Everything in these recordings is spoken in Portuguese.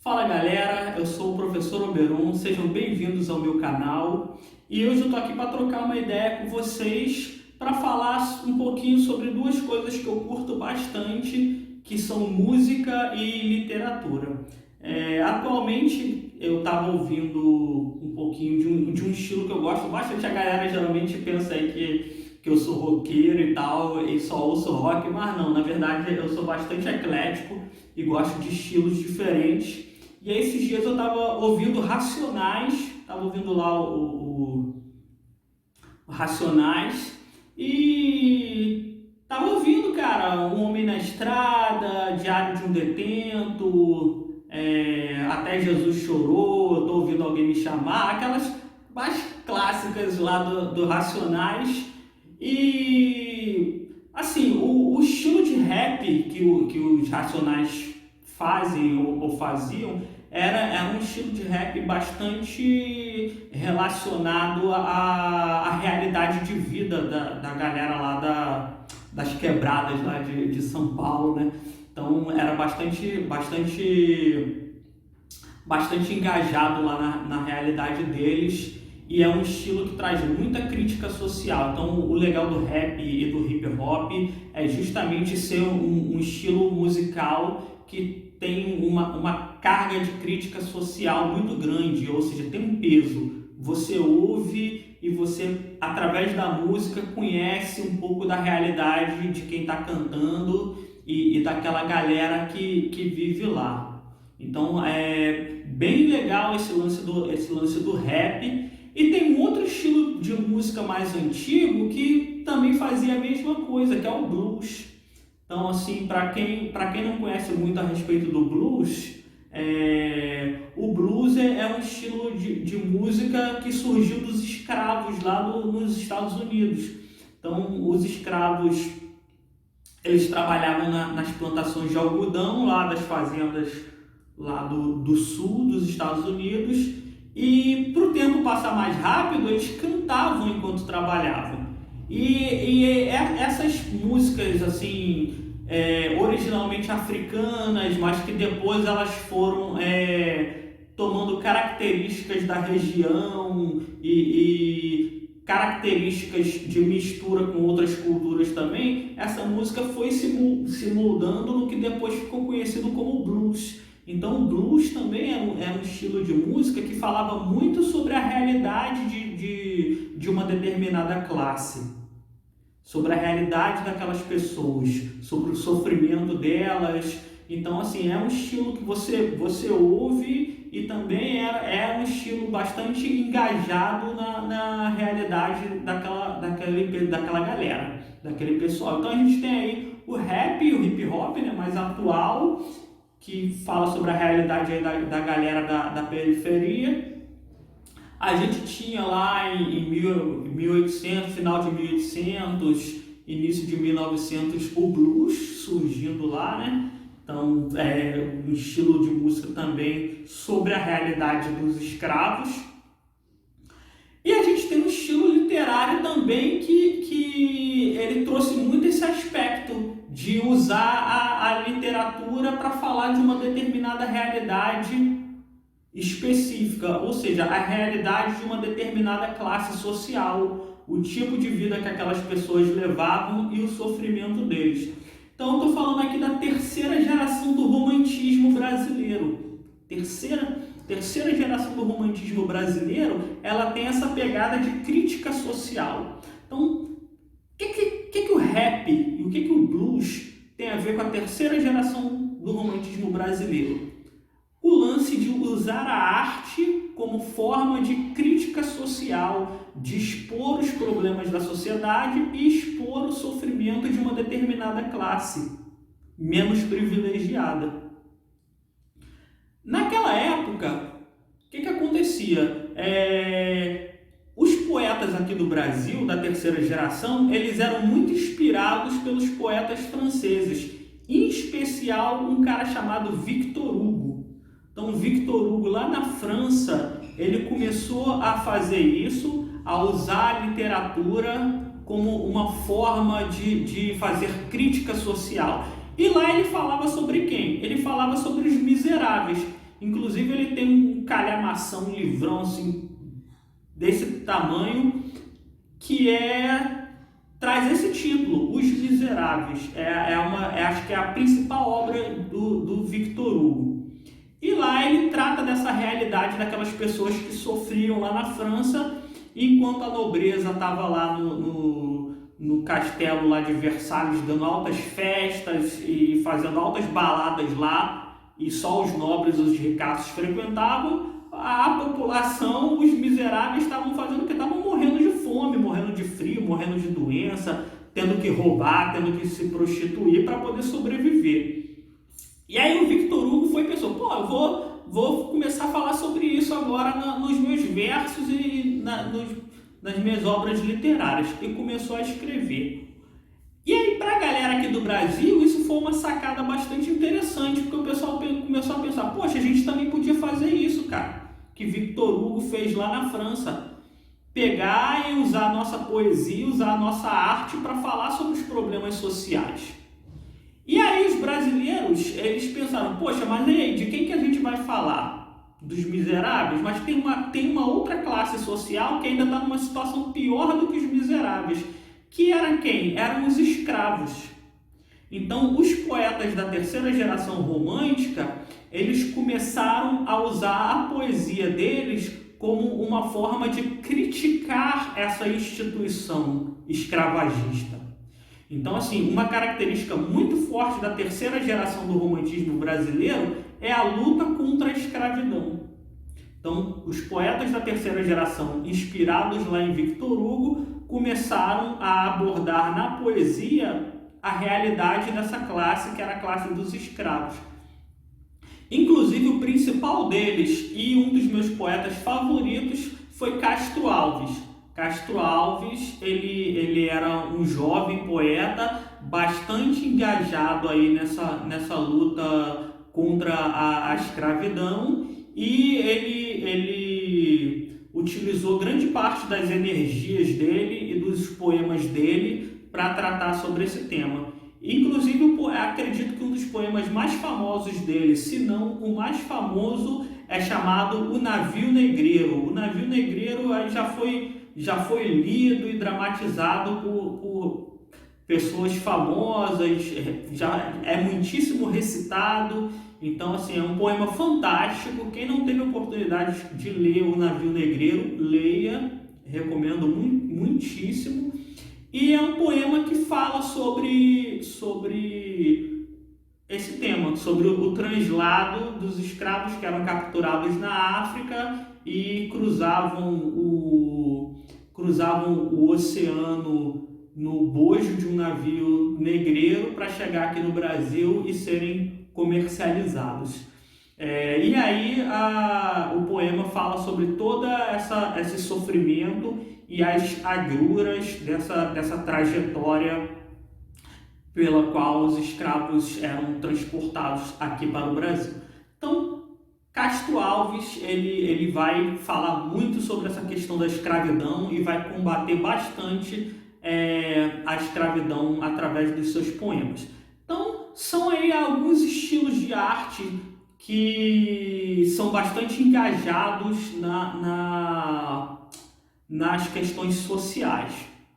Fala galera, eu sou o professor Oberon, sejam bem-vindos ao meu canal e hoje eu tô aqui para trocar uma ideia com vocês para falar um pouquinho sobre duas coisas que eu curto bastante, que são música e literatura. Atualmente eu estava ouvindo um pouquinho de um estilo que eu gosto bastante. A galera geralmente pensa aí que eu sou roqueiro e tal, e só ouço rock, mas não, na verdade eu sou bastante eclético e gosto de estilos diferentes. E aí esses dias eu tava ouvindo Racionais, tava ouvindo lá o Racionais e tava ouvindo, cara, Um Homem na Estrada, Diário de um Detento, Até Jesus Chorou, Eu Tô Ouvindo Alguém Me Chamar, aquelas mais clássicas lá do Racionais. E assim, o estilo de rap que os Racionais fazem ou faziam era um estilo de rap bastante relacionado à realidade de vida da galera lá das quebradas lá de São Paulo, né? Então era bastante engajado lá na realidade deles. E é um estilo que traz muita crítica social. Então o legal do rap e do hip hop é justamente ser um estilo musical que tem uma carga de crítica social muito grande, ou seja, tem um peso. Você ouve e você, através da música, conhece um pouco da realidade de quem está cantando e daquela galera que vive lá. Então é bem legal esse lance do rap. E tem um outro estilo de música mais antigo que também fazia a mesma coisa, que é o blues. Então, assim, para quem não conhece muito a respeito do blues, o blues é um estilo de música que surgiu dos escravos lá nos Estados Unidos. Então, os escravos, eles trabalhavam nas plantações de algodão lá das fazendas lá do sul dos Estados Unidos. E para o tempo passar mais rápido, eles cantavam enquanto trabalhavam. E essas músicas, assim, originalmente africanas, mas que depois elas foram tomando características da região e características de mistura com outras culturas também, essa música foi se moldando no que depois ficou conhecido como blues. Então o blues também é um estilo de música que falava muito sobre a realidade de uma determinada classe, sobre a realidade daquelas pessoas, sobre o sofrimento delas. Então, assim, é um estilo que você ouve e também é um estilo bastante engajado na realidade daquela galera, daquele pessoal. Então a gente tem aí o rap e o hip hop, né, mais atual, que fala sobre a realidade aí da galera da periferia. A gente tinha lá em 1800, final de 1800, início de 1900, o blues surgindo lá, né? Então, um estilo de música também sobre a realidade dos escravos. E a gente tem um estilo literário também que ele trouxe muito esse aspecto de usar a literatura para falar de uma determinada realidade específica, ou seja, a realidade de uma determinada classe social, o tipo de vida que aquelas pessoas levavam e o sofrimento deles. Então eu estou falando aqui da terceira geração do romantismo brasileiro. Terceira geração do romantismo brasileiro, ela tem essa pegada de crítica social. Então, o que o rap e o que o blues tem a ver com a terceira geração do romantismo brasileiro? O lance de usar a arte como forma de crítica social, de expor os problemas da sociedade e expor o sofrimento de uma determinada classe menos privilegiada. Naquela época, o que acontecia? Os poetas aqui do Brasil, da terceira geração, eles eram muito inspirados pelos poetas franceses, em especial um cara chamado Victor Hugo. Então, Victor Hugo, lá na França, ele começou a fazer isso, a usar a literatura como uma forma de fazer crítica social. E lá ele falava sobre quem? Ele falava sobre os miseráveis. Inclusive ele tem um calhamação, um livrão assim, desse tamanho, que traz esse título, Os Miseráveis. Acho que é a principal obra do Victor Hugo. E lá ele trata dessa realidade daquelas pessoas que sofriam lá na França, enquanto a nobreza estava lá no castelo lá de Versalhes, dando altas festas e fazendo altas baladas lá, e só os nobres, os ricaços frequentavam. A população, os miseráveis, estavam fazendo o que? Estavam morrendo de fome, morrendo de frio, morrendo de doença, tendo que roubar, tendo que se prostituir para poder sobreviver. E aí o Victor Hugo pensou, eu vou começar a falar sobre isso agora nos meus versos e nas minhas obras literárias. E começou a escrever. E aí, para a galera aqui do Brasil, isso foi uma sacada bastante interessante, porque o pessoal começou a pensar, poxa, a gente também podia fazer isso, cara, que Victor Hugo fez lá na França. Pegar e usar a nossa poesia, usar a nossa arte para falar sobre os problemas sociais. E aí os brasileiros, eles pensaram, poxa, mas e aí, de quem que a gente vai falar? Dos miseráveis? Mas tem uma outra classe social que ainda está numa situação pior do que os miseráveis. Que era quem? Eram os escravos. Então, os poetas da terceira geração romântica, eles começaram a usar a poesia deles como uma forma de criticar essa instituição escravagista. Então, assim, uma característica muito forte da terceira geração do romantismo brasileiro é a luta contra a escravidão. Então, os poetas da terceira geração, inspirados lá em Victor Hugo, começaram a abordar na poesia a realidade dessa classe, que era a classe dos escravos. Inclusive, o principal deles e um dos meus poetas favoritos foi Castro Alves. Castro Alves, ele era um jovem poeta bastante engajado aí nessa luta contra a escravidão, e ele utilizou grande parte das energias dele e dos poemas dele para tratar sobre esse tema. Inclusive, acredito que um dos poemas mais famosos dele, se não o mais famoso, é chamado O Navio Negreiro. O Navio Negreiro aí já foi lido e dramatizado por pessoas famosas, já é muitíssimo recitado. Então, assim, é um poema fantástico. Quem não teve oportunidade de ler O Navio Negreiro, leia, recomendo muitíssimo. E é um poema que fala sobre esse tema, sobre o translado dos escravos que eram capturados na África e cruzavam o oceano no bojo de um navio negreiro para chegar aqui no Brasil e serem comercializados. E aí o poema fala sobre todo esse sofrimento e as agruras dessa trajetória pela qual os escravos eram transportados aqui para o Brasil. Então, Castro Alves ele vai falar muito sobre essa questão da escravidão e vai combater bastante a escravidão através dos seus poemas. Então, são aí alguns estilos de arte que são bastante engajados nas questões sociais.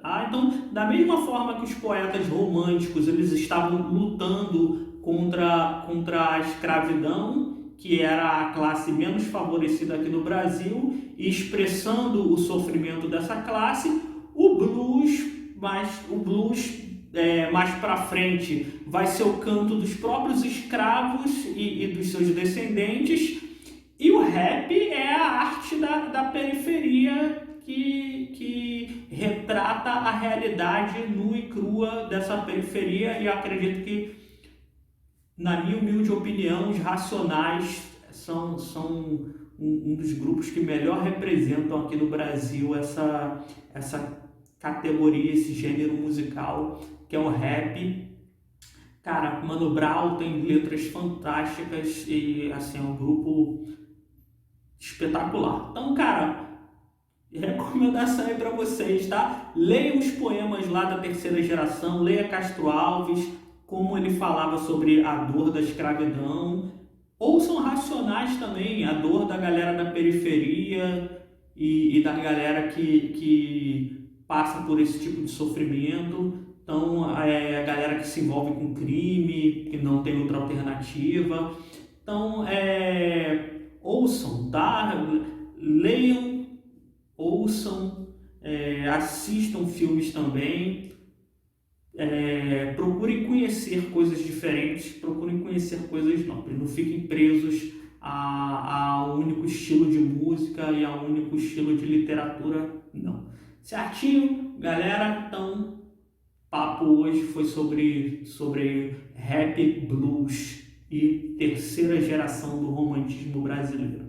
Tá? Então, da mesma forma que os poetas românticos eles estavam lutando contra a escravidão, que era a classe menos favorecida aqui no Brasil, e expressando o sofrimento dessa classe, o blues mais para frente vai ser o canto dos próprios escravos e dos seus descendentes, e o rap é a arte da periferia que retrata a realidade nua e crua dessa periferia. E eu acredito que, na minha humilde opinião, os Racionais são um dos grupos que melhor representam aqui no Brasil essa categoria, esse gênero musical, que é o rap. Cara, Mano Brown tem letras fantásticas e, assim, é um grupo espetacular. Então, cara, recomendação aí para vocês, tá? Leiam os poemas lá da terceira geração, leia Castro Alves, como ele falava sobre a dor da escravidão. Ouçam Racionais também, a dor da galera da periferia e da galera que passa por esse tipo de sofrimento. Então, a galera que se envolve com crime, que não tem outra alternativa. Então, ouçam, tá? Leiam, ouçam, assistam filmes também. Procurem conhecer coisas diferentes, procurem conhecer coisas novas, não fiquem presos a um único estilo de música e a um único estilo de literatura, não. Certinho, galera? Então, o papo hoje foi sobre rap, blues e terceira geração do romantismo brasileiro.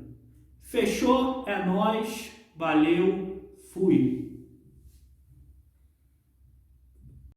Fechou? É nóis, valeu, fui!